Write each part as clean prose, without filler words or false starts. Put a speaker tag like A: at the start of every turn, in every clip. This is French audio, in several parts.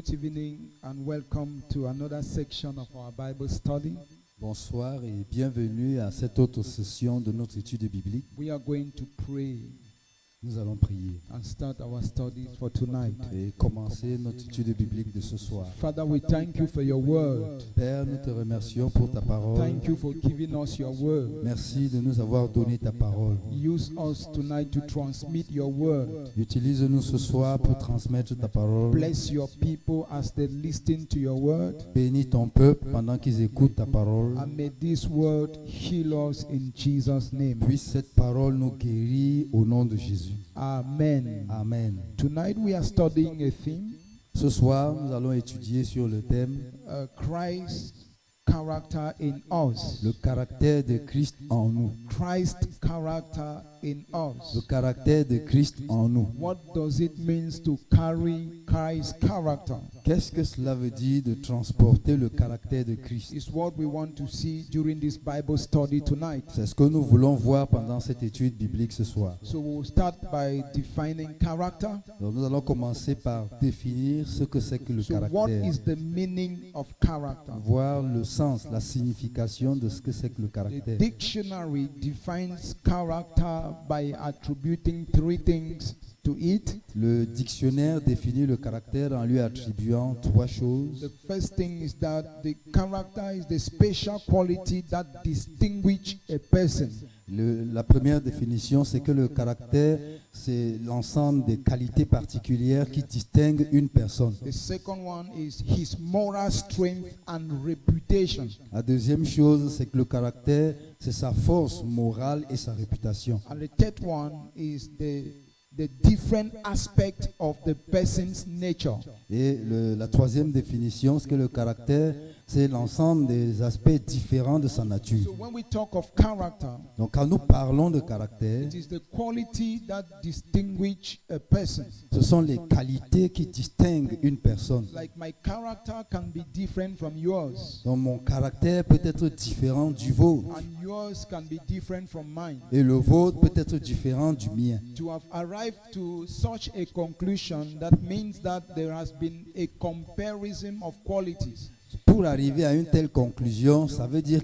A: Good evening and welcome to another section of our Bible study.
B: Bonsoir et bienvenue à cette autre session de notre étude biblique.
A: We are going to pray
B: Nous allons prier
A: and start our studies for tonight.
B: et commencer notre étude biblique de ce soir.
A: Father, we thank you for your word.
B: Père, nous te remercions pour ta parole.
A: Thank you for giving us your word.
B: Merci de nous avoir donné ta parole.
A: Use us tonight to transmit your word.
B: Utilise-nous ce soir pour transmettre ta parole.
A: Bless your people as they listen to your word.
B: Bénis ton peuple pendant qu'ils écoutent ta parole.
A: And may this word heal us in Jesus' name.
B: Puisse cette parole nous guérir au nom de Jésus.
A: Amen.
B: Amen.
A: Tonight we are studying a theme,
B: Ce soir, nous allons étudier sur le thème
A: Christ's character in us.
B: le caractère de Christ en nous.
A: Christ's character in
B: Le
A: us.
B: caractère de Christ en nous.
A: What does it mean to carry Christ's character?
B: Qu'est-ce que cela veut dire de transporter le caractère de Christ?
A: Is what we want to see during this Bible study tonight.
B: C'est ce que nous voulons voir pendant cette étude biblique ce soir.
A: So we'll start by defining character.
B: Donc nous allons commencer par définir ce que c'est que le
A: So what
B: caractère.
A: is the meaning of character?
B: Voir le sens, la signification de ce que c'est que le
A: The
B: caractère.
A: dictionary defines character by attributing three things to it.
B: Le dictionnaire définit le caractère en lui attribuant trois choses.
A: The first thing is that the character is the special quality that distinguishes a person.
B: La première définition, c'est que le caractère, c'est l'ensemble des qualités particulières qui distinguent une personne.
A: The second one is his moral strength and reputation.
B: La deuxième chose, c'est que le caractère, c'est sa force morale et sa réputation.
A: And the third one is the different aspect of the person's nature.
B: Et la troisième définition, c'est que le caractère, c'est l'ensemble des aspects différents de sa nature.
A: So when we talk of character,
B: Donc quand nous parlons de caractère,
A: it is the quality that distinguishes a person.
B: ce sont les qualités qui distinguent une personne.
A: Like my character can be different from yours,
B: Donc mon caractère peut être différent du vôtre.
A: and yours can be different from mine.
B: Et le vôtre peut être différent du mien.
A: To have arrived to such a conclusion, that means that there has been a comparison of qualities.
B: Pour arriver à une telle conclusion, ça veut dire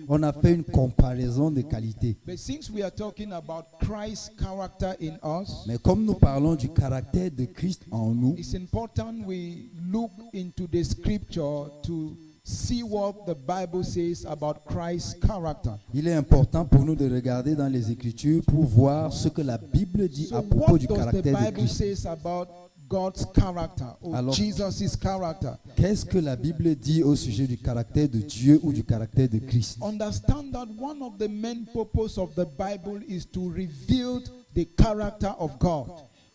B: on a fait une comparaison des qualités.
A: But since we are talking about Christ's character in us,
B: Mais comme nous parlons du caractère de Christ en nous,
A: it's important we look into the scripture to see what the Bible says about Christ's character.
B: il est important pour nous de regarder dans les Écritures pour voir ce que la Bible dit
A: So
B: à propos
A: what
B: du
A: does the
B: caractère de
A: Bible
B: Christ.
A: says about God's character or
B: Alors-
A: Jesus' character?
B: Qu'est-ce que la Bible dit au sujet du caractère de Dieu ou du caractère de Christ?
A: Understand that one of the main purposes of the Bible is to reveal the character of God.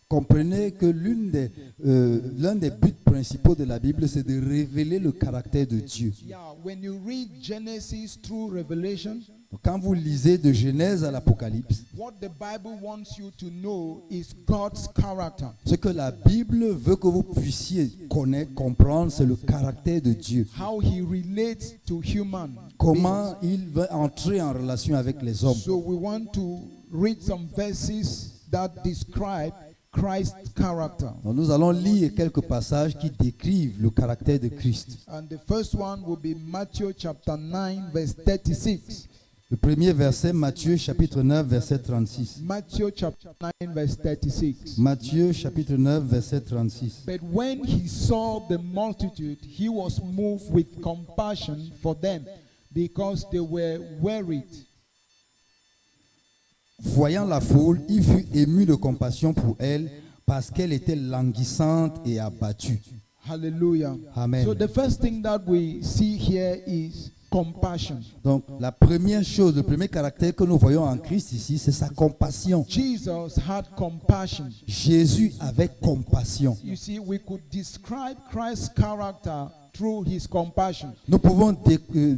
B: Comprenez que l'un des buts principaux de la Bible, c'est de révéler le caractère de Dieu.
A: Yeah, when you read Genesis through Revelation,
B: Donc, quand vous lisez de Genèse à l'Apocalypse,
A: what the Bible wants you to know is God's character.
B: ce que la Bible veut que vous puissiez connaître, comprendre, c'est le caractère de Dieu.
A: How he relates to human
B: Comment il veut entrer en relation avec les hommes.
A: So we want to read some verses that describe Christ's character.
B: Donc, nous allons lire quelques passages qui décrivent le caractère de Christ.
A: And the first one will be Matthew chapter 9 verse 36.
B: Le premier verset, Matthieu chapitre 9, verset 36.
A: Matthew chapter 9 verse 36.
B: Matthieu chapitre 9, verset 36.
A: But when he saw the multitude, he was moved with compassion for them, because they were wearied.
B: Voyant la foule, il fut ému de compassion pour elle parce qu'elle était languissante et abattue.
A: Hallelujah.
B: Amen.
A: So the first thing that we see here is compassion.
B: Donc la première chose, le premier caractère que nous voyons en Christ ici, c'est sa compassion.
A: Jesus had compassion.
B: Jésus avait compassion.
A: You see, we could describe Christ's character through his compassion.
B: Nous pouvons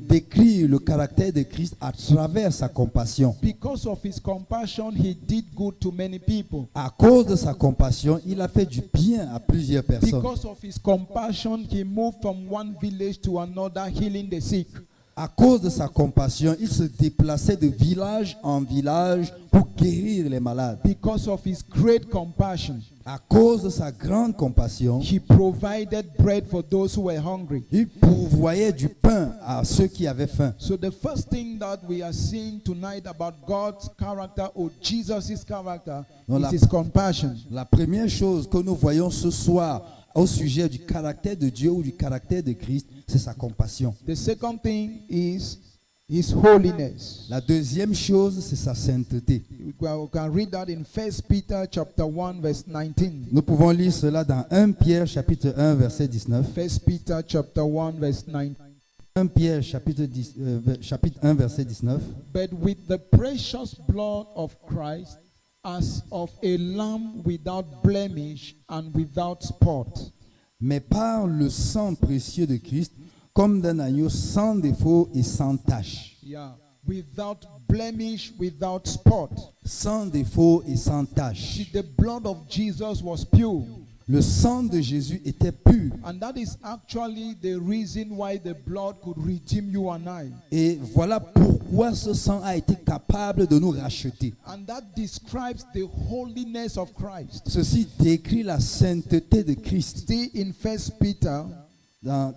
B: décrire le caractère de Christ à travers sa compassion.
A: Because of his compassion, he did good to many people.
B: À cause de sa compassion, il a fait du bien à plusieurs personnes.
A: Because of his compassion, he moved from one village to another, healing the sick.
B: À cause de sa compassion, il se déplaçait de village en village pour guérir les malades.
A: Because of his great compassion,
B: À cause de sa grande compassion,
A: he provided bread for those who were hungry.
B: il pourvoyait du pain à ceux qui avaient faim.
A: So the first thing that we are seeing tonight about God's character or Jesus' character
B: No,
A: is
B: la-
A: his compassion.
B: La première chose que nous voyons ce soir au sujet du caractère de Dieu ou du caractère de Christ, c'est sa compassion.
A: The second thing is his holiness.
B: La deuxième chose, c'est sa sainteté.
A: We can read that in 1 Peter chapter 1 verse 19.
B: Nous pouvons lire cela dans 1 Pierre chapitre 1 verset 19.
A: 1 Peter chapter 1 verse 19.
B: 1 Pierre chapitre 1 verset 19.
A: But with the precious blood of Christ, as of a lamb without blemish and without spot.
B: Mais par le sang précieux de Christ, comme d'un agneau sans défaut et sans tache.
A: Yeah. Without blemish, without spot.
B: Sans défaut et sans
A: See,
B: tache.
A: the blood of Jesus was pure.
B: Le sang de Jésus était pur.
A: And that is actually the reason why the blood could redeem you and I.
B: Et voilà pourquoi ce sang a été capable de nous racheter.
A: And that describes the holiness of Christ.
B: Ceci décrit la sainteté de Christ.
A: Still in 1 Peter,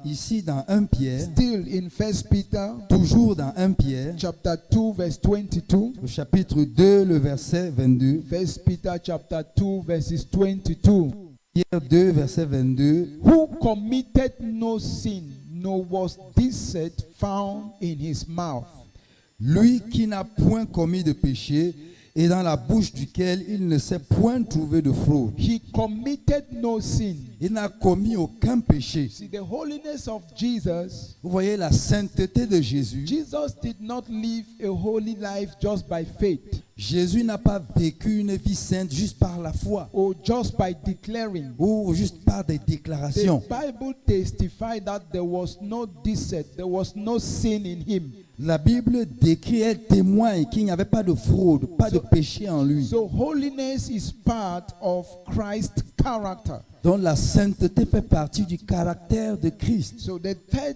B: Ici dans 1 Pierre,
A: still in 1 Peter,
B: toujours dans 1 Pierre,
A: chapter 2, verse 22.
B: au chapitre 2, le verset 22.
A: 1 Peter chapter 2, verses 22.
B: Pierre 2, verset 22.
A: Who committed no sin, nor was deceit found in his mouth.
B: Lui qui n'a point commis de péché, et dans la bouche duquel il ne s'est point trouvé de fraude.
A: He committed no sin.
B: Il n'a commis aucun péché.
A: See, the holiness of Jesus,
B: Vous voyez la sainteté de Jésus.
A: Jesus did not live a holy life just by faith
B: Jésus n'a pas vécu une vie sainte juste par la foi
A: or just by declaring.
B: ou juste par des
A: The
B: déclarations.
A: Bible testified that there was no deceit, there was no sin in him.
B: La Bible décrit, elle témoigne qu'il n'y avait pas de fraude, pas de péché en lui.
A: So holiness is part of Christ's character.
B: Donc la sainteté fait partie du caractère de Christ.
A: So the third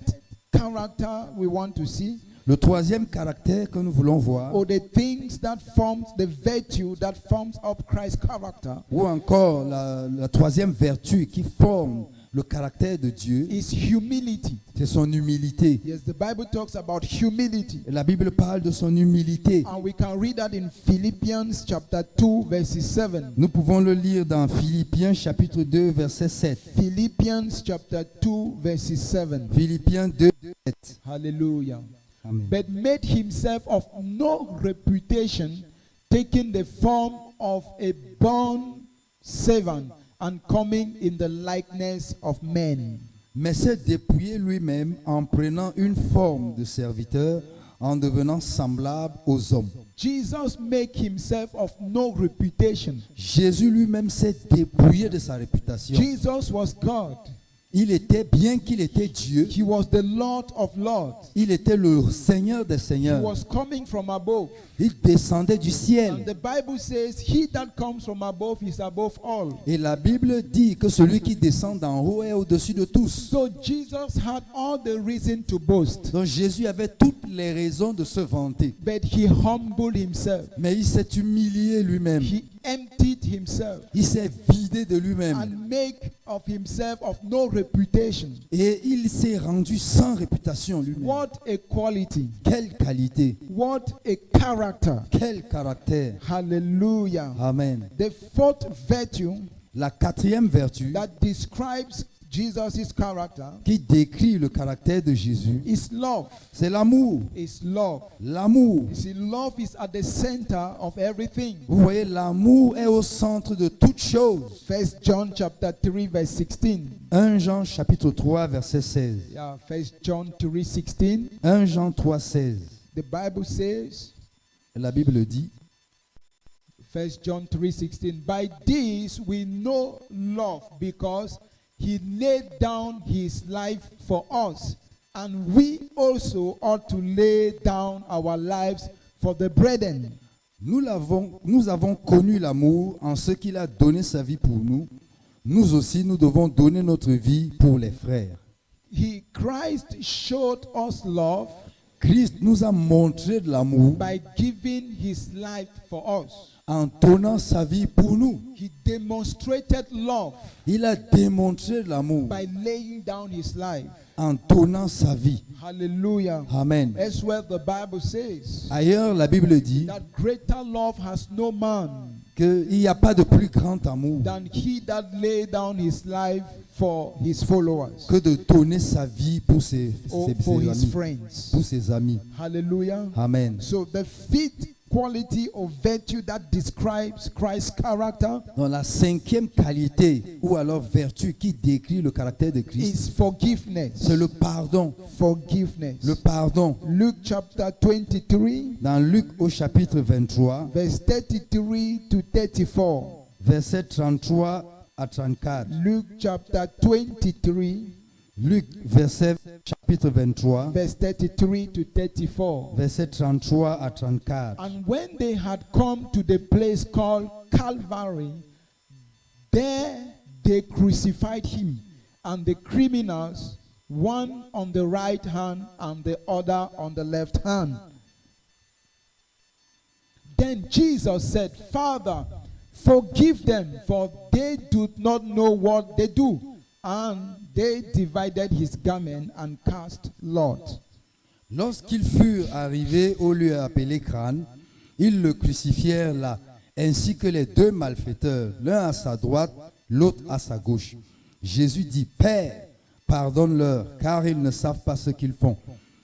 A: character we want to see,
B: Le troisième caractère que nous voulons voir,
A: or the things that forms the virtue that forms up Christ's character,
B: ou encore la troisième vertu qui forme le caractère de Dieu,
A: is humility.
B: c'est son humilité.
A: Yes, the Bible talks about humility.
B: Et la Bible parle de son humilité.
A: And we can read that in Philippians chapter 2 verses 7.
B: Nous pouvons le lire dans Philippiens chapitre 2 verset 7.
A: Philippians chapter 2 verses 7.
B: Philippiens 2, 7.
A: Hallelujah.
B: Amen.
A: But made himself of no reputation, taking the form of a bond servant and coming in the likeness of men.
B: Mais s'est dépouillé lui-même en prenant une forme de serviteur, en devenant semblable aux hommes.
A: Jesus made himself of no reputation.
B: Jésus lui-même s'est dépouillé de sa réputation.
A: Jesus was God.
B: Il était, bien qu'il était Dieu,
A: He was the Lord of lords.
B: il était le Seigneur des
A: He
B: seigneurs.
A: was coming from above.
B: Il descendait du
A: And
B: ciel.
A: the Bible says, he that comes from above is above all.
B: Et la Bible dit que celui qui descend d'en haut est au-dessus de tous.
A: So Jesus had all the reason to boast.
B: Donc Jésus avait toutes les raisons de se vanter.
A: But he humbled himself.
B: Mais il s'est humilié lui-même.
A: He emptied himself
B: Il s'est vidé de lui-même.
A: and make of himself of no reputation.
B: Et il s'est rendu sans réputation lui-même.
A: What a quality.
B: Quelle qualité,
A: What a character.
B: quel caractère.
A: Hallelujah.
B: Amen.
A: The fourth virtue
B: La quatrième vertu
A: that describes Jesus' character
B: qui décrit le caractère de Jésus,
A: is love.
B: c'est l'amour.
A: Is love.
B: L'amour.
A: You see, love is at the center of everything.
B: Vous voyez, l'amour est au centre de toute chose.
A: 1 John chapter 3 verse 16.
B: 1 Jean chapitre 3 verset 16.
A: Yeah, 1 John 3:16.
B: 1 Jean 3, 16.
A: The Bible says,
B: La Bible dit,
A: 1 John 3:16, by this we know love because he laid down his life for us, and we also ought to lay down our lives for the brethren.
B: nous avons connu l'amour en ce qu'il a donné sa vie pour nous. Nous aussi, nous devons donner notre vie pour les frères.
A: Christ showed us love
B: Christ nous a montré de l'amour
A: by giving his life for us.
B: en donnant sa vie pour nous.
A: He demonstrated love
B: Il a démontré de l'amour
A: by laying down his life.
B: en donnant sa vie.
A: Hallelujah.
B: Amen.
A: Elsewhere the Bible says
B: Ailleurs, la Bible dit
A: that greater love has no man
B: qu'il n'y a pas de plus grand amour
A: than he that lay down his life for his followers
B: que de donner sa vie pour ses
A: or for his
B: amis.
A: friends.
B: Pour ses amis.
A: Hallelujah.
B: Amen.
A: So the fifth quality or virtue that describes Christ's character
B: Dans la cinquième qualité ou alors vertu qui décrit le caractère de Christ,
A: is forgiveness.
B: c'est le pardon.
A: Forgiveness.
B: Le pardon.
A: Luke chapter 23,
B: Dans Luc au chapitre 23,
A: verse 33 to 34.
B: versets 33 à 34.
A: Luke chapter 23,
B: Luc, chapitre 23,
A: verse 33 to 34.
B: versets 33 à 34.
A: And when they had come to the place called Calvary, there they crucified him and the criminals, one on the right hand and the other on the left hand. Then Jesus said, Father, forgive them, for they do not know what they do. And they divided his garment and cast lot.
B: Lorsqu'ils furent arrivés au lieu appelé Crâne, ils le crucifièrent là, ainsi que les deux malfaiteurs, l'un à sa droite, l'autre à sa gauche. Jésus dit, Père, pardonne-leur, car ils ne savent pas ce qu'ils font.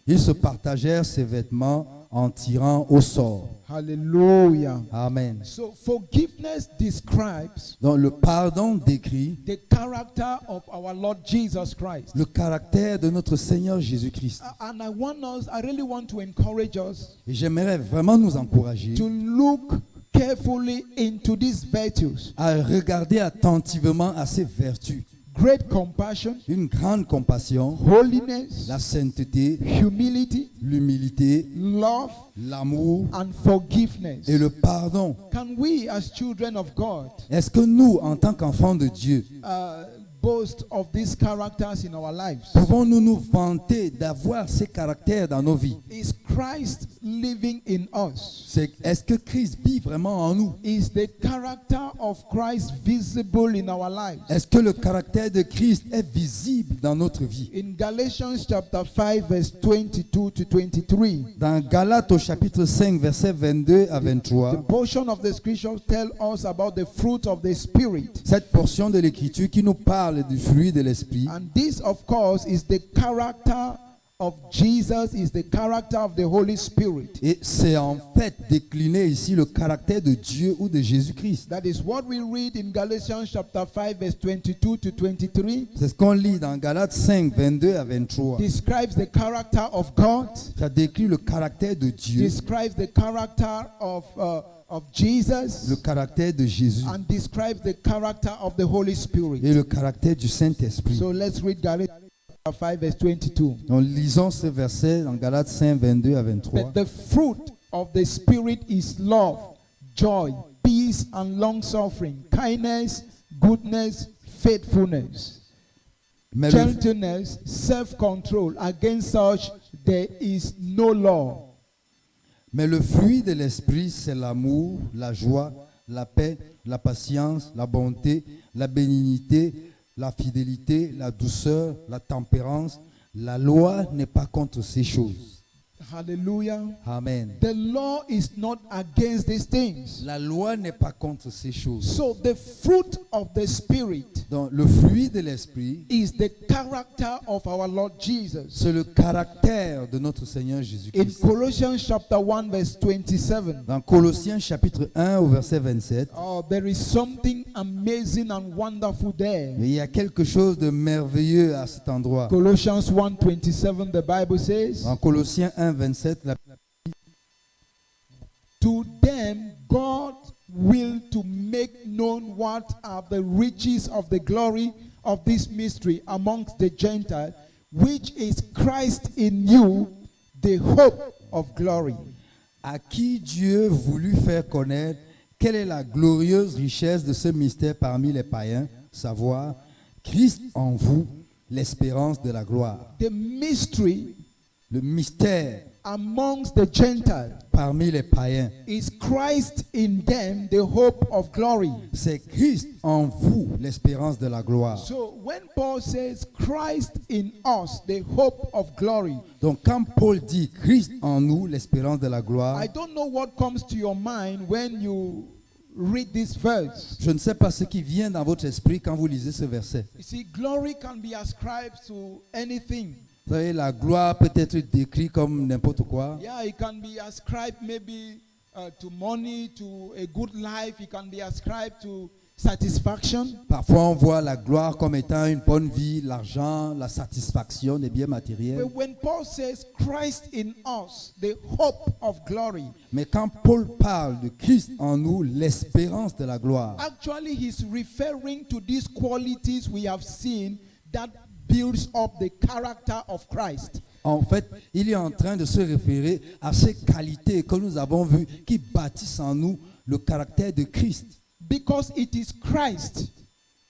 B: Ils se partagèrent ses vêtements en tirant au sort.
A: Hallelujah.
B: Amen.
A: So forgiveness describes
B: Donc le pardon décrit
A: the character of our Lord Jesus Christ.
B: le caractère de notre Seigneur Jésus-Christ.
A: And I really want to encourage us
B: Et j'aimerais vraiment nous encourager
A: to look carefully into these virtues.
B: à regarder attentivement à ces vertus.
A: Great compassion,
B: Une grande compassion,
A: holiness,
B: la sainteté,
A: humility,
B: l'humilité,
A: love,
B: l'amour
A: and forgiveness.
B: et le pardon.
A: Can we, as children of God,
B: Est-ce que nous, en tant qu'enfants de Dieu,
A: boast of these characters in our lives?
B: pouvons-nous nous vanter d'avoir ces caractères dans nos vies?
A: Is Christ living in us?
B: Est-ce que Christ vit vraiment en nous?
A: Is the character of Christ visible in our lives?
B: Est-ce que le caractère de Christ est visible dans notre vie?
A: In Galatians chapter 5 verse 22 to 23,
B: Dans Galates au chapitre 5 versets 22 à
A: the
B: 23,
A: portion of the scripture tell us about the fruit of the Spirit.
B: cette portion de l'écriture qui nous parle du fruit de l'esprit,
A: And this, of course, is the character of Jesus, is the character of the Holy Spirit.
B: et c'est en fait décliné ici le caractère de Dieu ou de Jésus-Christ.
A: That is what we read in Galatians chapter 5 verse 22 to 23.
B: C'est ce qu'on lit dans Galates 5 22 à 23.
A: Describes the character of God,
B: Ça décrit le caractère de Dieu,
A: describes the character of Jesus,
B: le caractère de Jésus
A: and describes the character of the Holy Spirit.
B: et le caractère du Saint-Esprit.
A: So let's read Galatians chapter 5 verse 22.
B: Donc lisons ce verset dans Galates 5 22 à 23.
A: But the fruit of the Spirit is love, joy, peace, and long-suffering, kindness, goodness, faithfulness,
B: Mais le,
A: gentleness, self-control. Against such there is no law.
B: mais le fruit de l'Esprit, c'est l'amour, la joie, la paix, la patience, la bonté, la bénignité, la fidélité, la douceur, la tempérance. La loi n'est pas contre ces choses.
A: Hallelujah.
B: Amen.
A: The law is not against these things.
B: La loi n'est pas contre ces choses.
A: So the fruit of the Spirit
B: Donc le fruit de l'Esprit,
A: is the character of our Lord Jesus.
B: c'est le caractère de notre Seigneur
A: In
B: Jésus-Christ.
A: Colossians chapter 1 verse 27,
B: Dans Colossiens chapitre 1 au verset 27,
A: oh, there is something amazing and wonderful there.
B: mais il y a quelque chose de merveilleux à cet endroit.
A: Colossians 1:27, the Bible says,
B: Dans Colossiens 1, 27,
A: to them God will to make known what are the riches of the glory of this mystery amongst the Gentiles, which is Christ in you, the hope of glory.
B: à qui Dieu voulut faire connaître quelle est la glorieuse richesse de ce mystère parmi les païens, savoir Christ en vous, l'espérance de la gloire.
A: The mystery
B: Le mystère
A: amongst the Gentiles.
B: parmi les païens.
A: Is Christ in them the hope of glory?
B: C'est Christ en vous, l'espérance de la gloire.
A: So when Paul says Christ in us, the hope of glory,
B: Donc quand Paul dit Christ en nous, l'espérance de la gloire,
A: I don't know what comes to your mind when you read this verse.
B: je ne sais pas ce qui vient dans votre esprit quand vous lisez ce verset.
A: You see, glory can be ascribed to anything.
B: Vous savez, la gloire peut être décrite comme n'importe quoi.
A: Yeah, it can be ascribed maybe to money, to a good life. It can be ascribed to satisfaction.
B: Parfois, on voit la gloire comme étant une bonne vie, l'argent, la satisfaction des biens matériels.
A: But when Paul says Christ in us, the hope of glory,
B: Mais quand Paul parle de Christ en nous, l'espérance de la gloire,
A: actually he's referring to these qualities we have seen that builds up the character of Christ.
B: en fait, il est en train de se référer à ces qualités que nous avons vues qui bâtissent en nous le caractère de Christ.
A: Because it is Christ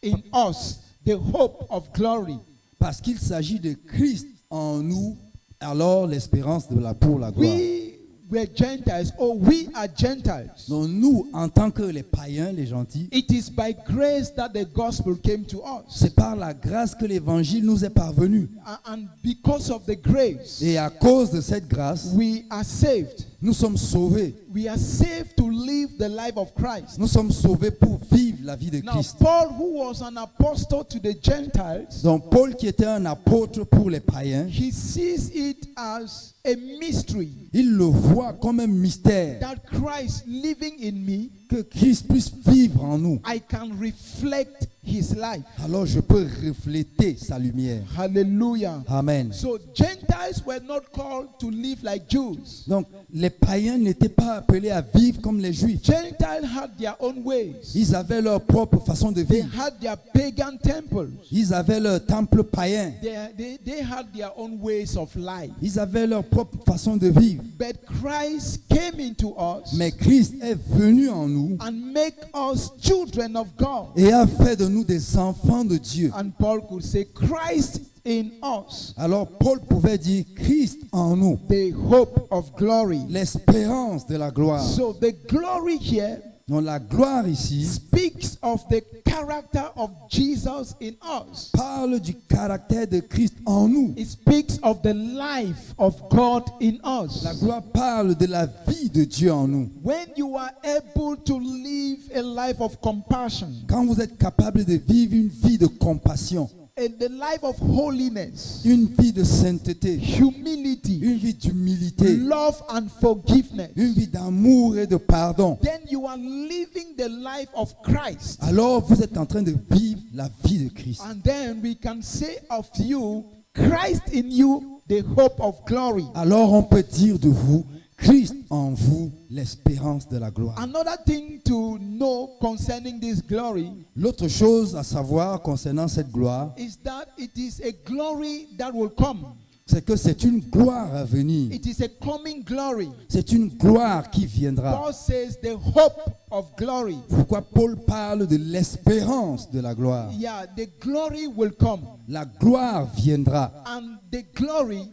A: in us, the hope of glory.
B: Parce qu'il s'agit de Christ en nous, alors l'espérance pour la gloire.
A: We were Gentiles, or we are Gentiles.
B: Donc nous, en tant que les païens, les gentils,
A: It is by grace that the gospel came to us.
B: c'est par la grâce que l'évangile nous est parvenu.
A: And because of the grace,
B: Et à cause de cette grâce,
A: we are saved.
B: nous sommes sauvés.
A: We are saved to live the life of Christ.
B: Nous sommes sauvés pour vivre la vie de
A: Now,
B: Christ.
A: Paul, who was an apostle to the Gentiles,
B: Donc Paul, qui était un apôtre pour les païens,
A: he sees it as a mystery
B: il le voit comme un mystère
A: that Christ living in me,
B: que Christ puisse vivre en nous.
A: I can reflect his life.
B: Alors je peux refléter sa lumière.
A: Hallelujah.
B: Amen.
A: So Gentiles were not called to live like Jews.
B: Donc les païens n'étaient pas appelés à vivre comme les juifs.
A: Gentiles had their own ways.
B: Ils avaient leur propre façon de
A: They
B: vivre.
A: had their pagan temples.
B: Ils avaient leur temple païen.
A: They had their own ways of life.
B: Ils avaient leur propre façon de vivre.
A: But Christ came into us
B: Mais Christ est venu en nous
A: and make us children of God.
B: et a fait de nous des enfants de Dieu.
A: And Paul could say, Christ in us,
B: Alors Paul pouvait dire Christ en nous,
A: the hope of glory.
B: l'espérance de la gloire.
A: So the glory here
B: Donc la gloire ici
A: speaks of the character of Jesus in us.
B: parle du caractère de Christ en nous.
A: It speaks of the life of God in us.
B: La gloire parle de la vie de Dieu en nous.
A: When you are able to live a life of compassion,
B: Quand vous êtes capable de vivre une vie de compassion,
A: and the life of holiness,
B: une vie de sainteté,
A: humility,
B: une vie d'humilité,
A: love and forgiveness,
B: une vie d'amour et de pardon,
A: then you are living the life of Christ.
B: alors vous êtes en train de vivre la vie de Christ.
A: And then we can say of you, Christ in you, the hope of glory.
B: Alors on peut dire de vous, Christ en vous, l'espérance de la gloire.
A: Another thing to know concerning this glory
B: L'autre chose à savoir concernant cette gloire,
A: is that it is a glory that will come.
B: c'est que c'est une gloire à venir.
A: It is a coming glory.
B: C'est une gloire qui viendra.
A: Paul says the hope of glory.
B: Pourquoi Paul parle de l'espérance de la gloire?
A: Yeah, the glory will come.
B: La gloire viendra.
A: And the glory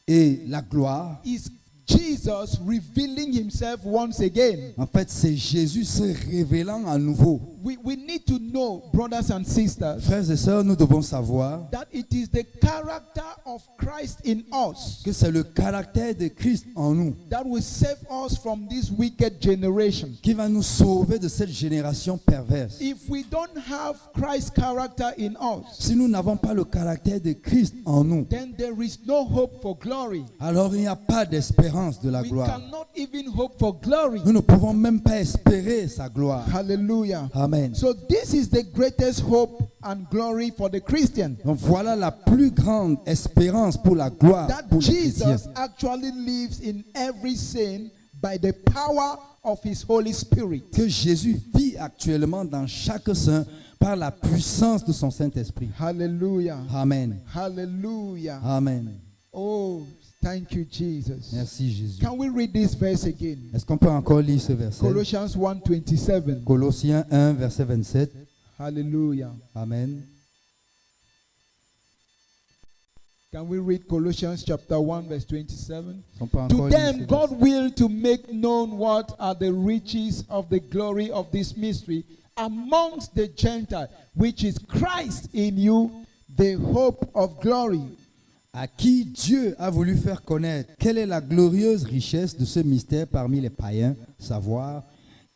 B: Et la gloire,
A: is Jesus revealing himself once again.
B: en fait, c'est Jésus se révélant à nouveau.
A: We need to know, brothers and sisters,
B: Frères et sœurs, nous devons savoir
A: that it is the character of Christ in us
B: que c'est le caractère de Christ en nous
A: that will save us from this wicked generation.
B: qui va nous sauver de cette génération perverse.
A: If we don't have Christ's character in us,
B: Si nous n'avons pas le caractère de Christ en nous,
A: then there is no hope for glory.
B: alors il n'y a pas d'espérance de la
A: We
B: gloire.
A: cannot even hope for glory.
B: Nous ne pouvons même pas espérer sa gloire.
A: Hallelujah.
B: Amen.
A: So this is the greatest hope and glory for the Christian.
B: Donc voilà la plus grande espérance pour la gloire
A: That
B: pour les chrétiens.
A: Jesus actually lives in every sin by the power of his Holy Spirit.
B: Que Jésus vit actuellement dans chaque saint par la puissance de son Saint-Esprit.
A: Hallelujah.
B: Amen.
A: Hallelujah.
B: Amen.
A: Oh, thank you, Jesus.
B: Merci Jésus.
A: Can we read this verse again?
B: Est-ce qu'on peut encore lire ce verset?
A: Colossians 1:27.
B: Colossiens 1, verset 27.
A: Hallelujah.
B: Amen.
A: Can we read Colossians chapter 1 verse 27?
B: On peut
A: To
B: encore lire
A: them
B: ces
A: God willed to make known what are the riches of the glory of this mystery amongst the Gentiles, which is Christ in you, the hope of glory.
B: à qui Dieu a voulu faire connaître quelle est la glorieuse richesse de ce mystère parmi les païens, savoir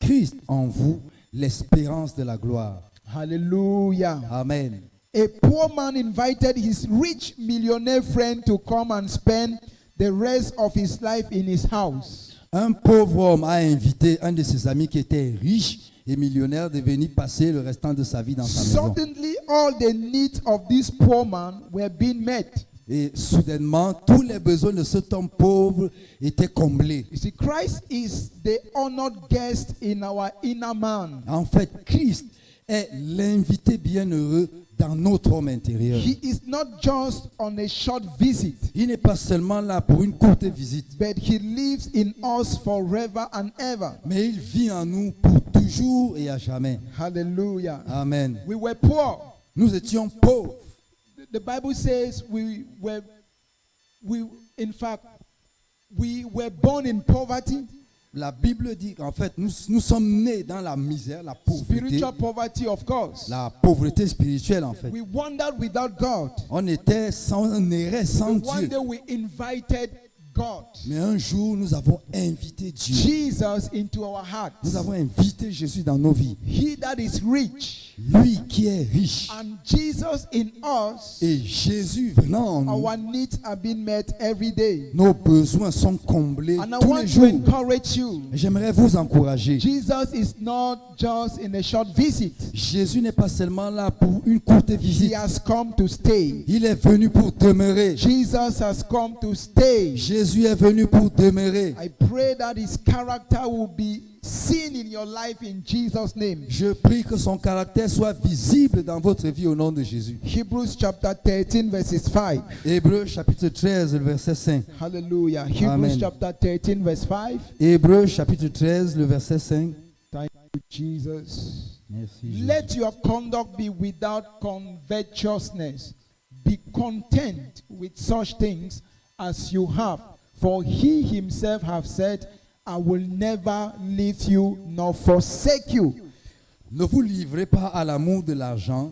B: Christ en vous, l'espérance de la gloire.
A: Hallelujah.
B: Amen.
A: A poor man invited his rich millionaire friend to come and spend the rest of his life in his house.
B: Un pauvre homme a invité un de ses amis qui était riche et millionnaire de venir passer le restant de sa vie dans sa maison.
A: Suddenly, all the needs of this poor man were being met.
B: Et soudainement, tous les besoins de cet homme pauvre étaient comblés.
A: You see, Christ is the honored guest in our inner man.
B: En fait, Christ est l'invité bienheureux dans notre homme intérieur.
A: He is not just on a short visit,
B: Il n'est pas seulement là pour une courte visite,
A: but he lives in us forever and ever.
B: mais il vit en nous pour toujours et à jamais.
A: Hallelujah.
B: Amen.
A: We were poor.
B: Nous étions pauvres.
A: The Bible says we were born in poverty,
B: La Bible dit qu'en fait, nous sommes nés dans la misère, la pauvreté,
A: spiritual poverty, of course.
B: la pauvreté spirituelle en fait.
A: We wandered without God.
B: On errait sans
A: But one
B: Dieu.
A: day we invited God,
B: Mais un jour, nous avons invité Dieu.
A: Jesus, into our hearts.
B: Nous avons invité Jésus dans nos vies.
A: He that is rich,
B: Lui qui est riche.
A: and Jesus in us,
B: Et Jésus venant en nous,
A: our needs are being met every day.
B: nos besoins sont comblés
A: And I
B: tous les
A: want to
B: jours.
A: encourage you.
B: J'aimerais vous encourager.
A: Jesus is not just in a short visit.
B: Jésus n'est pas seulement là pour une courte
A: He
B: visite.
A: has come to stay.
B: Il est venu pour demeurer.
A: Jesus has come to stay.
B: Jésus est venu pour demeurer.
A: I pray that his character will be seen in your life in Jesus' name.
B: Je prie que son caractère soit visible dans votre vie au nom de Jésus.
A: Hebrews chapter 13 verses 5.
B: Hébreux chapitre 13, le verset 5.
A: Hallelujah. Hebrews
B: Amen.
A: chapter 13 verse 5.
B: Hébreux chapitre 13, le verset 5.
A: Thank you, Jesus.
B: Merci Jésus.
A: Let your conduct be without covetousness. Be content with such things as you have. For he himself hath said, I will never leave you nor forsake you.
B: Ne vous livrez pas à l'amour de l'argent.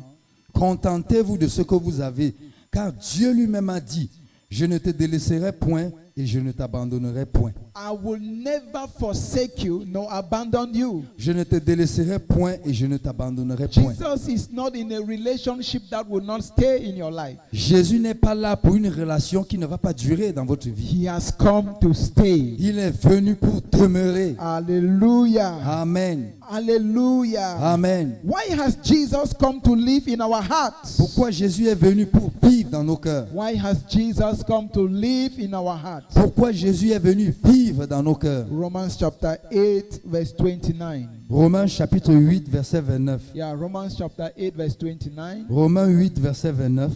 B: Contentez-vous de ce que vous avez. Car Dieu lui-même a dit, je ne te délaisserai point et je ne t'abandonnerai point.
A: I will never forsake you nor abandon you.
B: Je ne te délaisserai point et je ne t'abandonnerai point.
A: Jesus is not in a relationship that will not stay in your life.
B: Jésus n'est pas là pour une relation qui ne va pas durer dans votre vie.
A: He has come to stay.
B: Il est venu pour demeurer.
A: Hallelujah.
B: Amen.
A: Hallelujah.
B: Amen.
A: Why has Jesus come to live in our hearts?
B: Pourquoi Jésus est venu pour vivre dans nos cœurs?
A: Why has Jesus come to live in our hearts?
B: Pourquoi Jésus est venu vivre dans nos cœurs?
A: Romans chapter 8 verse 29.
B: Romains chapitre 8 verset 29.
A: Yeah, Romans chapter 8 verse 29.
B: Romains 8 verset 29.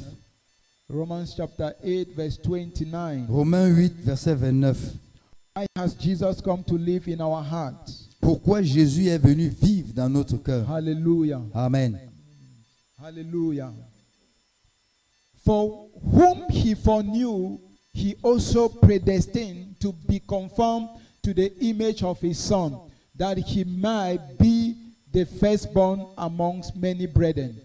A: Romans chapter 8 verse 29.
B: Romains 8 verset 29.
A: Why has Jesus come to live in our hearts?
B: Pourquoi Jésus est venu vivre dans notre cœur?
A: Hallelujah.
B: Amen.
A: Hallelujah. For whom he foreknew, he also predestined to be conformed to the image of his Son, that he might be the firstborn amongst many brethren.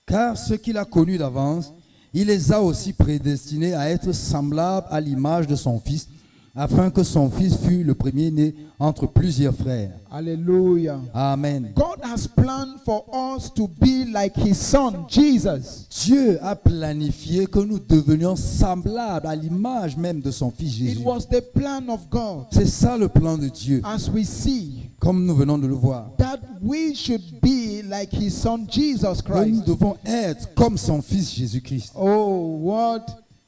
B: Car ceux qu'il a connus d'avance, il les a aussi prédestinés à être semblables à l'image de son Fils, afin que son Fils fût le premier-né entre plusieurs frères.
A: Hallelujah.
B: Amen.
A: God has planned for us to be like his Son, Jesus.
B: Dieu a planifié que nous devenions semblables à l'image même de son Fils
A: It
B: Jésus.
A: was the plan of God,
B: C'est ça le plan de Dieu,
A: as we see,
B: comme nous venons de le voir.
A: that we should be like his Son, Jesus
B: Que nous
A: Christ.
B: devons être comme son Fils Jésus-Christ.
A: Oh,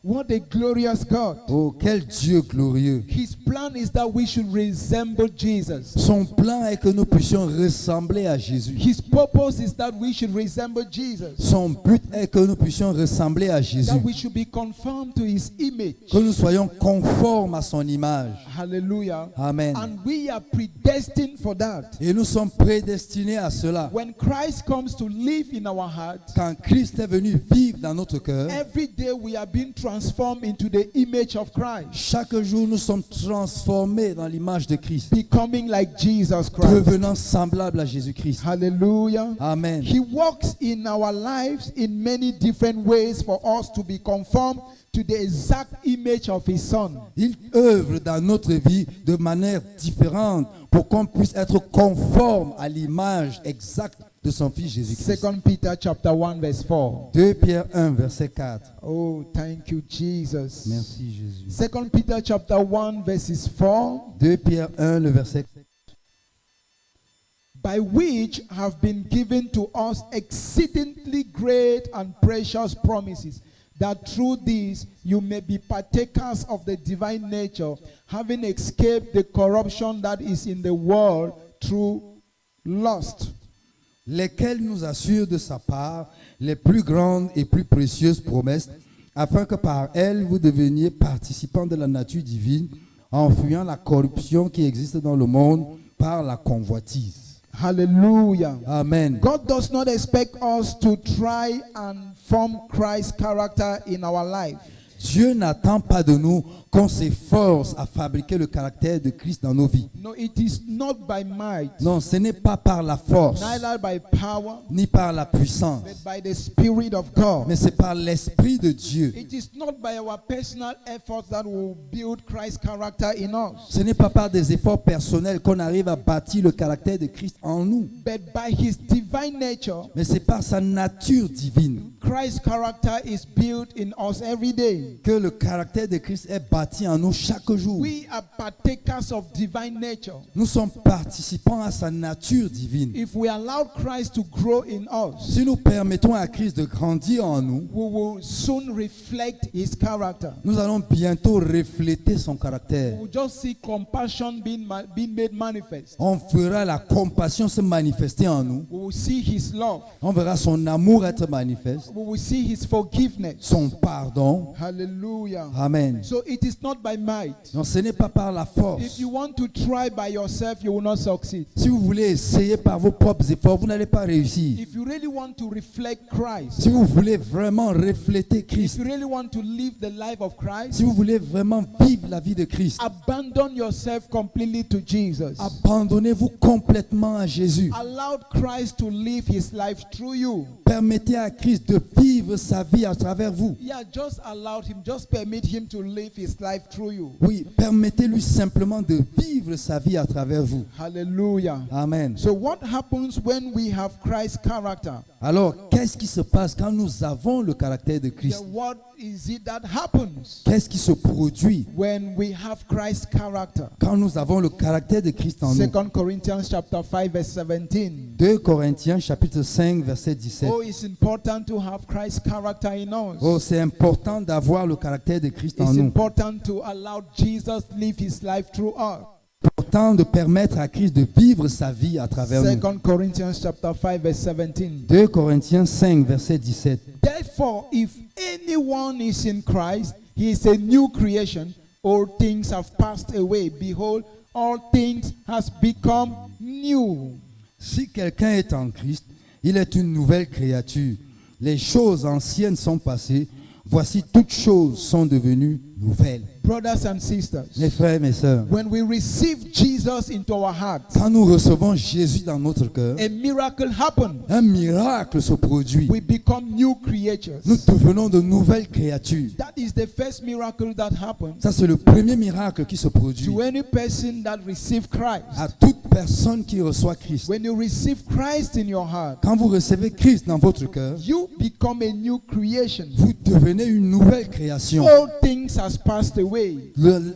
A: what a glorious God.
B: Oh, quel Dieu glorieux.
A: His plan is that we should resemble Jesus.
B: Son plan est que nous puissions ressembler à Jésus.
A: His purpose is that we should resemble Jesus.
B: Son but est que nous puissions ressembler à Jésus.
A: That we should be conformed to his image.
B: Que nous soyons conformes à son image.
A: Hallelujah.
B: Amen.
A: And we are predestined for that.
B: Et nous sommes prédestinés à cela.
A: When Christ comes to live in our hearts,
B: Quand Christ est venu vivre dans notre cœur,
A: every day we are being transformed transformed into the image of Christ,
B: Chaque jour, nous sommes transformés dans l'image de Christ,
A: becoming like Jesus Christ.
B: devenant semblables à Jésus-Christ.
A: Hallelujah.
B: Amen.
A: He works in our lives in many different ways for us to be conformed to the exact image of his son.
B: Il œuvre dans notre vie de manière différente pour qu'on puisse être conforme à l'image exacte de son Fils Jésus-Christ.
A: 2 Peter chapter 1 verse 4.
B: 2 Pierre 1, verset 4.
A: Oh, thank you, Jesus.
B: Merci Jésus.
A: 2 Peter chapter 1 verses 4.
B: 2 Pierre 1, le verset 4.
A: By which have been given to us exceedingly great and precious promises, that through these you may be partakers of the divine nature, having escaped the corruption that is in the world through lust.
B: Lesquels nous assurent de sa part les plus grandes et plus précieuses promesses, afin que par elles vous deveniez participants de la nature divine, en fuyant la corruption qui existe dans le monde par la convoitise.
A: Hallelujah.
B: Amen.
A: God does not expect us to try and form Christ's character in our life.
B: Dieu n'attend pas de nous qu'on s'efforce à fabriquer le caractère de Christ dans nos vies.
A: No, it is not by might,
B: Non, ce n'est pas par la force,
A: neither by power,
B: ni par la puissance,
A: but by the Spirit of God.
B: mais c'est par l'Esprit de Dieu.
A: It is not by our personal efforts that will build Christ's character in us,
B: Ce n'est pas par des efforts personnels qu'on arrive à bâtir le caractère de Christ en nous,
A: but by his divine nature.
B: mais c'est par sa nature divine
A: Christ's character is built in us every day.
B: que le caractère de Christ est bâti en nous chaque jour.
A: We are partakers of divine nature.
B: Nous sommes participants à sa nature divine.
A: If we allow Christ to grow in us,
B: Si nous permettons à Christ de grandir en nous,
A: we will soon reflect his character.
B: nous allons bientôt refléter son caractère.
A: We will just see compassion being made manifest.
B: On fera la compassion se manifester en nous.
A: We will see his love.
B: On verra son amour être manifeste,
A: We will see his forgiveness.
B: son pardon.
A: Hallelujah.
B: Amen.
A: So it is not by might.
B: Non, ce n'est pas par la
A: If
B: force.
A: you want to try by yourself, you will not succeed.
B: Si vous voulez essayer par vos propres efforts, vous n'allez pas réussir.
A: If you really want to reflect Christ,
B: Si vous voulez vraiment refléter
A: if
B: Christ,
A: you really want to live the life of Christ,
B: si vous voulez vraiment vivre la vie de Christ,
A: abandon yourself completely to Jesus.
B: abandonnez-vous complètement à Jésus.
A: Allow Christ to live his life through you.
B: Permettez à Christ de vivre sa vie à travers vous.
A: Yeah, just allow him, just permit him to live his life through you.
B: Oui, permettez-lui simplement de vivre sa vie à travers vous.
A: Hallelujah.
B: Amen.
A: So what happens when we have Christ's character?
B: Alors, qu'est-ce qui se passe quand nous avons le caractère de Christ?
A: Then what is it that happens
B: Qu'est-ce qui se produit
A: when we have Christ's character?
B: quand nous avons le caractère de Christ en nous?
A: 2 Corinthians chapter 5 verse 17.
B: 2 Corinthiens chapitre 5 verset 17.
A: Oh, it's important to have Christ's character in us.
B: Oh, c'est important d'avoir le caractère de Christ en
A: It's
B: nous.
A: important to allow Jesus live his life through us.
B: Important de permettre à Christ de vivre sa vie à travers nous.
A: 2 Corinthians chapter 5 verse 17.
B: 2 Corinthiens 5 verset 17.
A: Therefore, if anyone is in Christ, he is a new creation. All things have passed away. Behold, all things has become new.
B: Si quelqu'un est en Christ, il est une nouvelle créature. Les choses anciennes sont passées. Voici toutes choses sont devenues nouvelles.
A: Brothers and sisters,
B: Mes frères et mes sœurs,
A: when we receive Jesus into our hearts,
B: quand nous recevons Jésus dans notre cœur,
A: a miracle happens.
B: un miracle se produit.
A: We become new creatures.
B: Nous devenons de nouvelles créatures.
A: That is the first miracle that happens
B: Ça, c'est le premier miracle qui se produit
A: to any person that receives Christ.
B: à toute personne qui reçoit Christ.
A: When you receive Christ in your heart,
B: Quand vous recevez Christ dans votre cœur,
A: you become a new creation.
B: vous devenez une nouvelle création.
A: All things has passed away,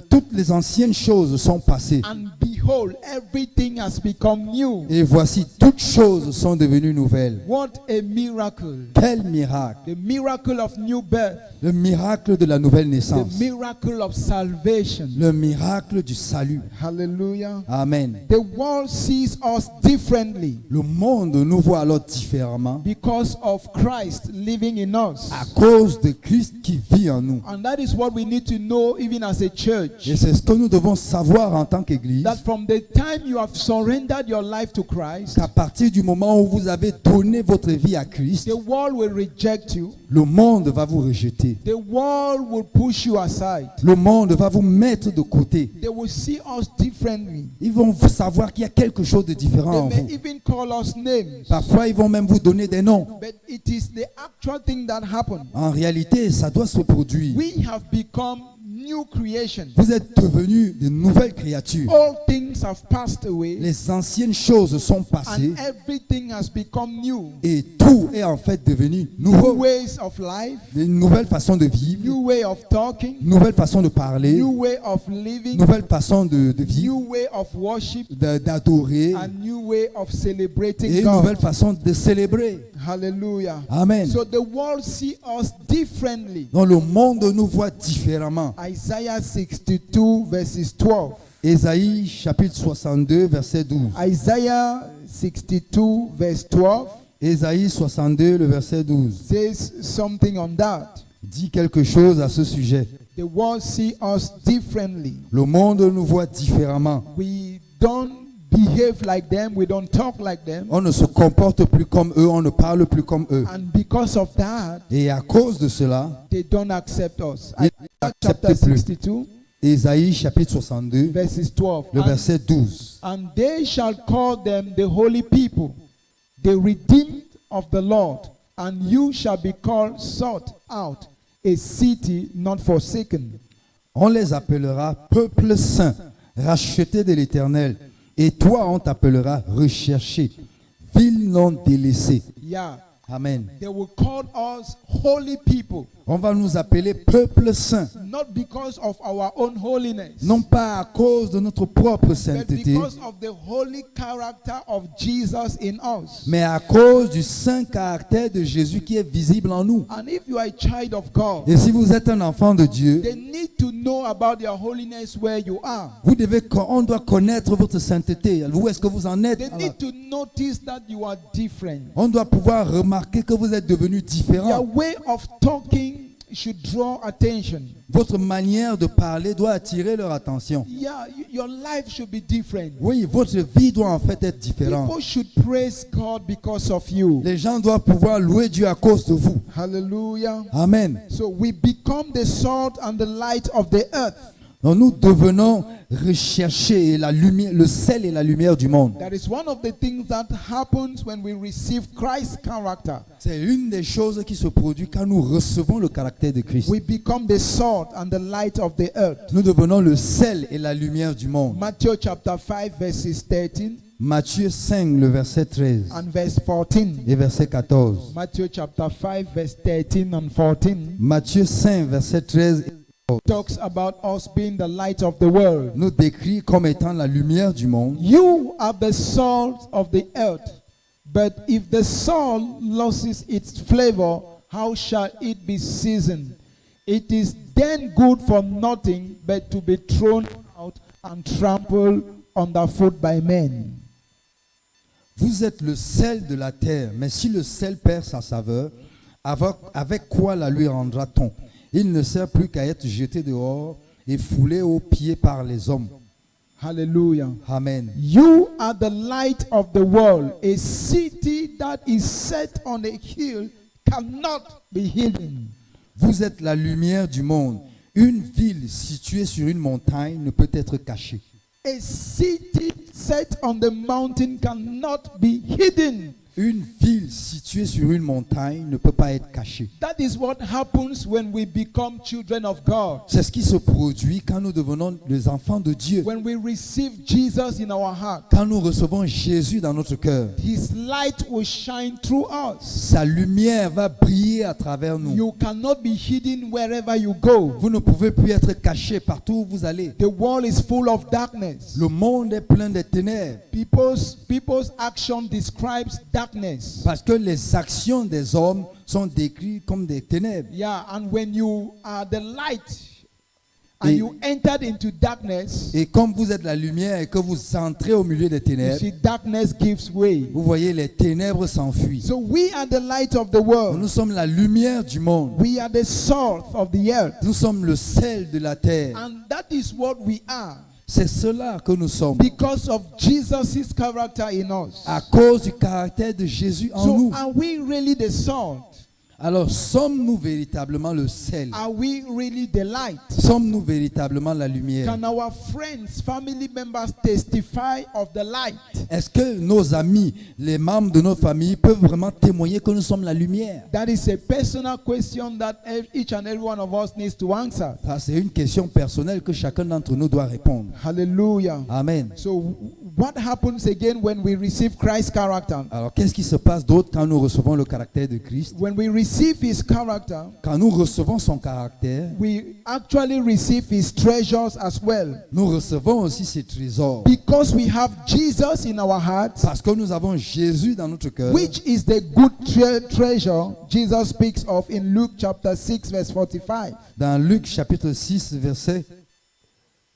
B: Toutes les anciennes choses sont passées.
A: and behold, everything has become new.
B: Et voici, toutes choses sont devenues nouvelles.
A: What a miracle!
B: Quel miracle!
A: The miracle of new birth,
B: Le miracle de la nouvelle
A: the
B: naissance.
A: miracle of salvation.
B: Le miracle du salut.
A: Hallelujah.
B: Amen.
A: The world sees us differently
B: Le monde nous voit alors différemment
A: because of Christ living in us.
B: à cause de Christ qui vit en nous.
A: And that is what we need to know even as a church.
B: Et c'est ce que nous devons savoir en tant qu'Église.
A: That from the time you have surrendered your life to Christ,
B: qu'à partir du moment où vous avez donné votre vie à Christ,
A: the world will reject you.
B: le monde va vous rejeter.
A: The world will push you aside.
B: Le monde va vous mettre de côté.
A: They will see us differently.
B: Ils vont savoir qu'il y a quelque chose de différent en
A: They
B: vous.
A: may even call us names.
B: Parfois, ils vont même vous donner des noms.
A: But it is the actual thing that happened.
B: En réalité, ça doit se produire.
A: We have become new creations.
B: Vous êtes devenus de nouvelles créatures.
A: All things have passed away
B: Les anciennes choses sont passées
A: and everything has become new.
B: et tout est en fait devenu
A: New
B: nouveau.
A: ways of life,
B: Une nouvelle façon de vivre,
A: new way of talking,
B: une nouvelle façon de parler,
A: new
B: une
A: way of living,
B: nouvelle façon de vivre,
A: new way of worship,
B: d'adorer
A: a new way of
B: et
A: celebrating
B: une nouvelle
A: God.
B: façon de célébrer.
A: Hallelujah.
B: Amen.
A: So the world see us differently.
B: Donc le monde nous voit différemment.
A: Isaiah 62 verses 12.
B: Ésaïe chapitre 62 verset 12.
A: Isaiah 62 verse 12
B: Ésaïe 62 le verset 12
A: says something on that.
B: dit quelque chose à ce sujet.
A: The world see us differently.
B: Le monde nous voit différemment.
A: We don't behave like them. We don't talk like them.
B: On ne se comporte plus comme eux, on ne parle plus comme eux.
A: And because of that,
B: Et à cause de cela,
A: they don't accept us.
B: Ils
A: Isaiah
B: n'acceptent
A: chapter
B: plus.
A: 62
B: Ésaïe chapitre 62,
A: verses 12.
B: le verset 12.
A: And they shall call them the holy people, the redeemed of the Lord, and you shall be called sought out, a city not forsaken.
B: On les appellera peuple saint, racheté de l'Éternel. Et toi, on t'appellera recherché, ville non délaissée.
A: Yeah,
B: Amen.
A: they will call us holy people,
B: On va nous appeler peuple saint,
A: not because of our own holiness,
B: non pas à cause de notre propre
A: but
B: sainteté,
A: because of the holy character of Jesus in us.
B: mais à cause du saint caractère de Jésus qui est visible en nous.
A: And if you are a child of God,
B: Et si vous êtes un enfant de Dieu,
A: they need to know about their holiness where you are.
B: on doit connaître votre sainteté. Où est-ce que vous en êtes?
A: They need to notice that you are different.
B: On doit pouvoir remarquer que vous êtes devenu
A: Your
B: différent.
A: way of talking should draw attention.
B: Votre manière de parler doit attirer leur attention.
A: Yeah, your life should be different.
B: Oui, votre vie doit en fait être différente.
A: People should praise God because of you.
B: Les gens doivent pouvoir louer Dieu à cause de vous.
A: Hallelujah.
B: Amen.
A: So we become the salt and the light of the earth.
B: Donc nous devenons rechercher la lumière, le sel et la lumière du monde.
A: That is one of the things that happens when we receive Christ's character.
B: C'est une des choses qui se produit quand nous recevons le caractère de Christ.
A: We become the salt and the light of the earth.
B: Nous devenons le sel et la lumière du monde.
A: Matthew chapter 5 verses 13
B: Matthieu 5, le verset 13
A: and verse 14.
B: et verset 14.
A: Matthew chapter 5 verse 13 and 14
B: Matthieu 5, verset 13
A: talks about us being the light of the world.
B: nous décrit comme étant la lumière du monde.
A: You are the salt of the earth. But if the salt loses its flavor, how shall it be seasoned? It is then good for nothing but to be thrown out and trampled underfoot by men.
B: Vous êtes le sel de la terre, mais si le sel perd sa saveur, avec quoi la lui rendra-t-on? Il ne sert plus qu'à être jeté dehors et foulé aux pieds par les hommes.
A: Hallelujah.
B: Amen.
A: You are the light of the world. A city that is set on a hill cannot be hidden.
B: Vous êtes la lumière du monde. Une ville située sur une montagne ne peut être cachée.
A: A city set on the mountain cannot be hidden.
B: Une ville située sur une montagne ne peut pas être cachée.
A: That is what happens when we become children of God.
B: C'est ce qui se produit quand nous devenons les enfants de Dieu.
A: When we receive Jesus in our heart,
B: Quand nous recevons Jésus dans notre cœur,
A: His light will shine through us.
B: sa lumière va briller à travers nous.
A: You cannot be hidden wherever you go.
B: Vous ne pouvez plus être caché partout où vous allez.
A: The world is full of darkness.
B: Le monde est plein de ténèbres.
A: People's action describes darkness.
B: Parce que les actions des hommes sont décrites comme des ténèbres.
A: Yeah, and when you are the light and
B: Et-
A: you entered into darkness,
B: Et comme vous êtes la lumière et que vous entrez au milieu des
A: you
B: ténèbres,
A: see darkness gives way.
B: vous voyez les ténèbres s'enfuient.
A: So we are the light of the world.
B: Nous sommes la lumière du monde.
A: We are the salt of the earth.
B: Nous sommes le sel de la terre.
A: And that is what we are.
B: C'est cela que nous sommes.
A: because of Jesus' character in us.
B: À cause du caractère de Jésus en
A: So
B: nous.
A: are we really the salt?
B: Alors, sommes-nous véritablement le sel?
A: Are we really the light?
B: Sommes-nous véritablement la lumière?
A: Can our friends, family members testify of the light?
B: Est-ce que nos amis, les membres de notre famille peuvent vraiment témoigner que nous sommes la lumière?
A: That is a personal question that each and every one of us needs to answer.
B: Ça, c'est une question personnelle que chacun d'entre nous doit répondre.
A: Hallelujah.
B: Amen.
A: So what happens again when we receive Christ's character?
B: Alors, qu'est-ce qui se passe d'autre quand nous recevons le caractère de Christ?
A: When we receive his character,
B: Quand nous recevons son caractère,
A: we actually receive his treasures as well.
B: nous recevons aussi ses trésors.
A: Because we have Jesus in our hearts,
B: Parce que nous avons Jésus dans notre cœur,
A: which is the good treasure Jesus speaks of in Luke chapter 6 verse 45.
B: dans Luc chapitre 6, verset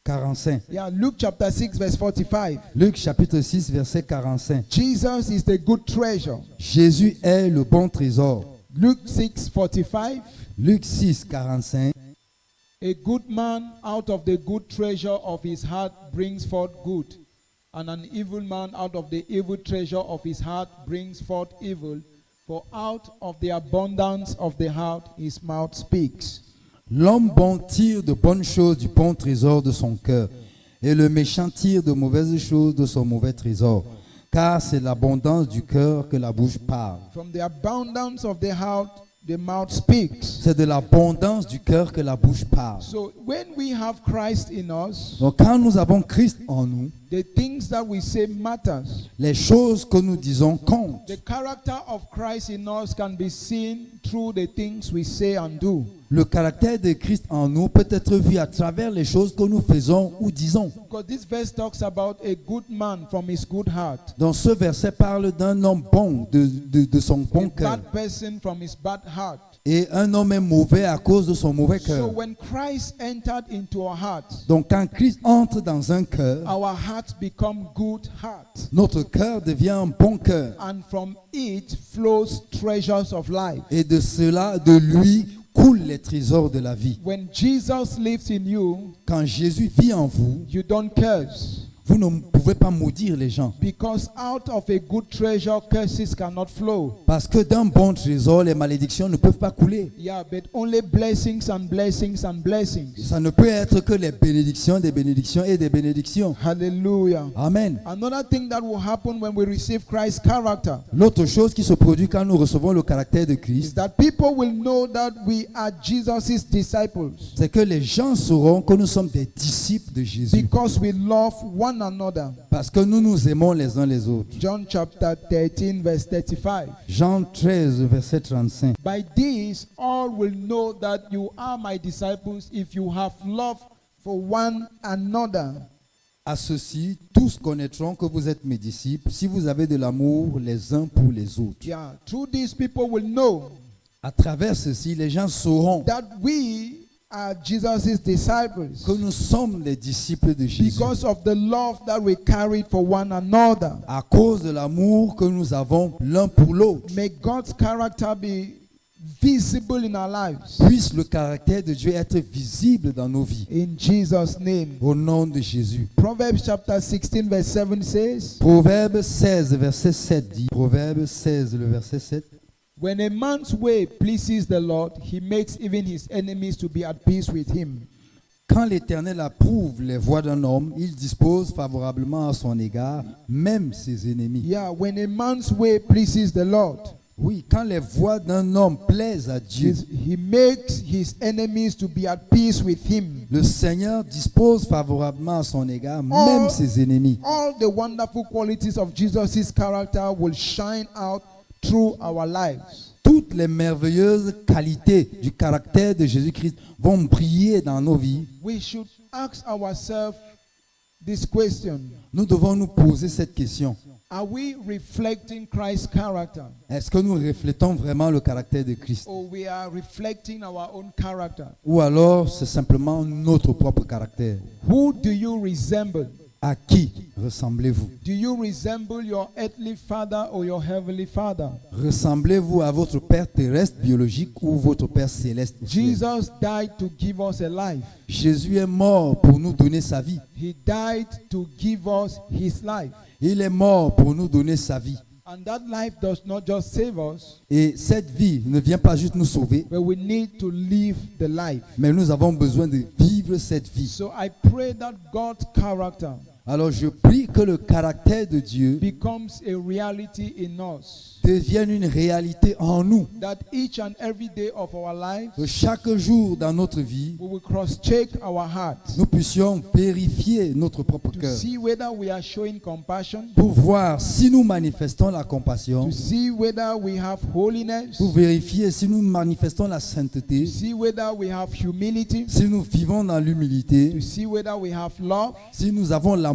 B: 45.
A: Yeah, Luke chapter 6 verse 45.
B: Luc chapitre 6, verset 45.
A: Jesus is the good treasure.
B: Jésus est le bon trésor.
A: Luke 6 45.
B: Luc 6, 45.
A: A good man out of the good treasure of his heart brings forth good, and an evil man out of the evil treasure of his heart brings forth evil. For out of the abundance of the heart his mouth speaks.
B: L'homme bon tire de bonnes choses du bon trésor de son cœur, et le méchant tire de mauvaises choses de son mauvais trésor. Car c'est l'abondance du cœur que la bouche parle.
A: From the abundance of the heart the mouth speaks.
B: C'est de l'abondance du cœur que la bouche parle.
A: So when we have Christ in us,
B: Donc quand nous avons Christ en nous,
A: the things that we say matters.
B: les choses que nous disons comptent.
A: The character of Christ in us can be seen through the things we say and do.
B: Le caractère de Christ en nous peut être vu à travers les choses que nous faisons ou disons.
A: Because this verse talks about a good man from his good heart,
B: Donc ce verset parle d'un homme bon de son
A: a
B: bon cœur.
A: bad person from his bad heart.
B: Et un homme est mauvais à cause de son mauvais
A: So
B: cœur.
A: when Christ entered into our hearts,
B: Donc quand Christ entre dans un cœur,
A: our hearts become good hearts,
B: notre cœur devient un bon cœur.
A: and from it flows treasures of life.
B: Et de cela, de lui, coulent les trésors de la vie.
A: When Jesus lives in you,
B: Quand Jésus vit en vous,
A: you don't curse,
B: vous ne pouvez pas maudire les gens.
A: because out of a good treasure curses cannot flow.
B: Parce que d'un bon trésor, les malédictions ne peuvent pas couler.
A: Yeah, but only blessings and blessings and blessings.
B: Ça ne peut être que les bénédictions, des bénédictions et des bénédictions.
A: Hallelujah.
B: Amen.
A: Another thing that will happen when we receive Christ's character
B: L'autre chose qui se produit quand nous recevons le caractère de
A: is
B: Christ,
A: that people will know that we are Jesus' disciples
B: c'est que les gens sauront que nous sommes des disciples de Jésus.
A: because we love one another.
B: Parce que nous nous aimons les uns les autres.
A: John chapter 13 verse 35.
B: Jean 13, verset 35.
A: By this all will know that you are my disciples if you have love for one another.
B: À ceci, tous connaîtront que vous êtes mes disciples si vous avez de l'amour les uns pour les autres.
A: Yeah, through these people will know
B: À travers ceci, les gens sauront
A: that we are Jesus' disciples
B: que nous sommes les disciples de Jésus.
A: because of the love that we carried for one another.
B: À cause de l'amour que nous avons l'un pour l'autre.
A: May God's character be visible in our lives.
B: Puisse le caractère de Dieu être visible dans nos vies.
A: In Jesus' name.
B: Au nom de Jésus.
A: Proverbs chapter 16 verse 7 says,
B: Proverbe 16, verset 7 dit. Proverbe 16, le verset 7.
A: when a man's way pleases the Lord, he makes even his enemies to be at peace with him.
B: Quand l'Éternel approuve les voies d'un homme, il dispose favorablement à son égard, même ses ennemis.
A: Yeah, when a man's way pleases the Lord,
B: Oui, quand les voies d'un homme plaisent à Dieu,
A: he makes his enemies to be at peace with him.
B: le Seigneur dispose favorablement à son égard, même ses ennemis.
A: All the wonderful qualities of Jesus' character will shine out through our lives.
B: Toutes les merveilleuses qualités du caractère de Jésus-Christ vont briller dans nos vies.
A: We should ask ourselves this question.
B: Nous devons nous poser cette question.
A: Are we reflecting Christ's character,
B: Est-ce que nous reflétons vraiment le caractère de Christ?
A: or we are reflecting our own character?
B: Ou alors c'est simplement notre propre caractère?
A: Who do you resemble?
B: À qui ressemblez-vous?
A: Do you resemble your earthly father or your heavenly father?
B: Ressemblez-vous à votre Père terrestre biologique ou votre Père céleste?
A: Jesus died to give us a life.
B: Jésus est mort pour nous donner sa vie.
A: He died to give us his life.
B: Il est mort pour nous donner sa vie.
A: And that life does not just save us,
B: Et cette vie ne vient pas juste nous sauver,
A: but we need to live the life.
B: mais nous avons besoin de vivre cette vie.
A: So I pray that God's character
B: Alors je prie que le caractère de Dieu
A: becomes a reality in us.
B: devienne une réalité en nous.
A: That each and every day of our lives,
B: Que chaque jour dans notre vie,
A: we will cross-check our hearts
B: nous puissions vérifier notre propre
A: to
B: cœur
A: see whether we are showing compassion,
B: pour voir si nous manifestons la compassion,
A: to see whether we have holiness,
B: pour vérifier si nous manifestons la
A: to
B: sainteté,
A: see whether we have humility,
B: si nous vivons dans l'humilité,
A: to see whether we have love,
B: si nous avons l'amour,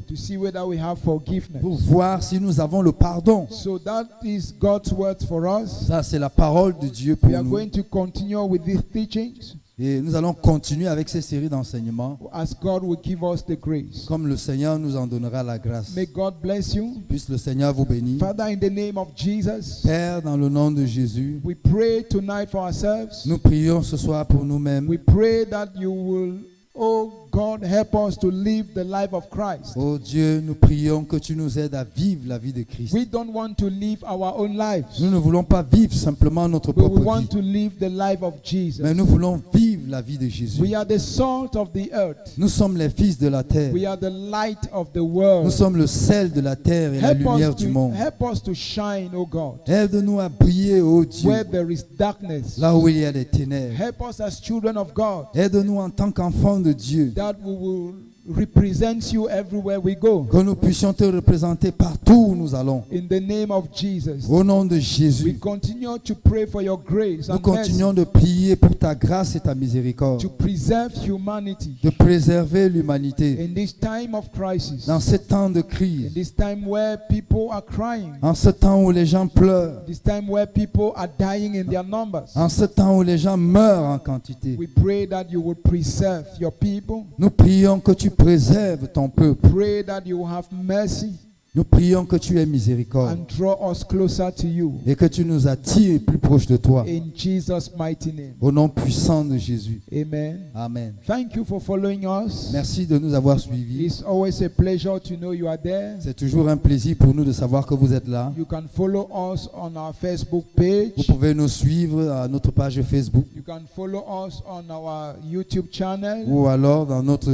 A: to see whether we have forgiveness.
B: pour voir si nous avons le pardon.
A: So that is God's word for us.
B: Ça, c'est la parole de Dieu pour
A: We are
B: nous.
A: going to continue with these teachings
B: Et nous allons continuer avec ces séries d'enseignements
A: as God will give us the grace.
B: comme le Seigneur nous en donnera la grâce.
A: May God bless you.
B: Puisse le Seigneur vous bénir.
A: Father, in the name of Jesus,
B: Père, dans le nom de Jésus,
A: we pray tonight for ourselves.
B: nous prions ce soir pour nous-mêmes.
A: We pray that you will, oh God, help us to live the life of Christ.
B: Oh Dieu, nous prions que tu nous aides à vivre la vie de Christ.
A: We don't want to live our own lives.
B: Nous ne voulons pas vivre simplement notre
A: But we
B: propre
A: want
B: vie,
A: to live the life of Jesus.
B: mais nous voulons vivre la vie de Jésus.
A: We are the salt of the earth.
B: Nous sommes les fils de la terre.
A: We are the light of the
B: Nous
A: world.
B: sommes le sel de la terre et la lumière du monde.
A: Help us to shine, oh God,
B: Aide-nous à briller, oh Dieu,
A: where there is darkness.
B: là où il y a des ténèbres.
A: Help us as children of God,
B: Aide-nous en tant qu'enfants de Dieu,
A: that we will represent you everywhere we go.
B: que nous puissions te représenter partout où nous allons.
A: In the name of Jesus,
B: Au nom de
A: we
B: Jésus,
A: continue to pray for your grace
B: nous
A: and mercy
B: continuons de prier pour ta grâce et ta miséricorde,
A: to preserve humanity
B: de préserver l'humanité
A: in this time of crisis,
B: dans ce temps de
A: in
B: crise,
A: this time where people are crying,
B: en ce temps où les gens pleurent,
A: this time where people are dying in their numbers.
B: en ce temps où les gens meurent en quantité.
A: We pray that you will preserve your people.
B: Nous prions que tu préserves ton peuple.
A: Pray that you will have mercy
B: Nous prions que tu aies miséricorde
A: and draw us closer to you.
B: et que tu nous attires plus proche de toi.
A: In Jesus' mighty name.
B: Au nom puissant de Jésus.
A: Amen.
B: Amen.
A: Thank you for following us.
B: Merci de nous avoir suivis.
A: It's always a pleasure to know you are there.
B: C'est toujours un plaisir pour nous de savoir que vous êtes là.
A: You can follow us on our Facebook
B: Vous
A: page.
B: pouvez nous suivre à notre page Facebook
A: You can follow us on our YouTube channel.
B: ou alors dans notre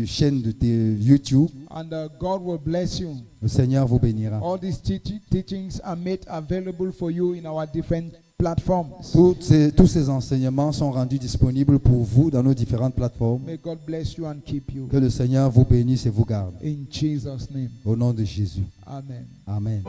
B: chaîne de YouTube.
A: And God will bless you.
B: Le Seigneur vous bénira.
A: All these teachings are made available for you in our different platforms.
B: Tous ces enseignements sont rendus disponibles pour vous dans nos différentes plateformes.
A: May God bless you and keep you.
B: Que le Seigneur vous bénisse et vous garde.
A: In Jesus' name.
B: Au nom de Jésus.
A: Amen.
B: Amen.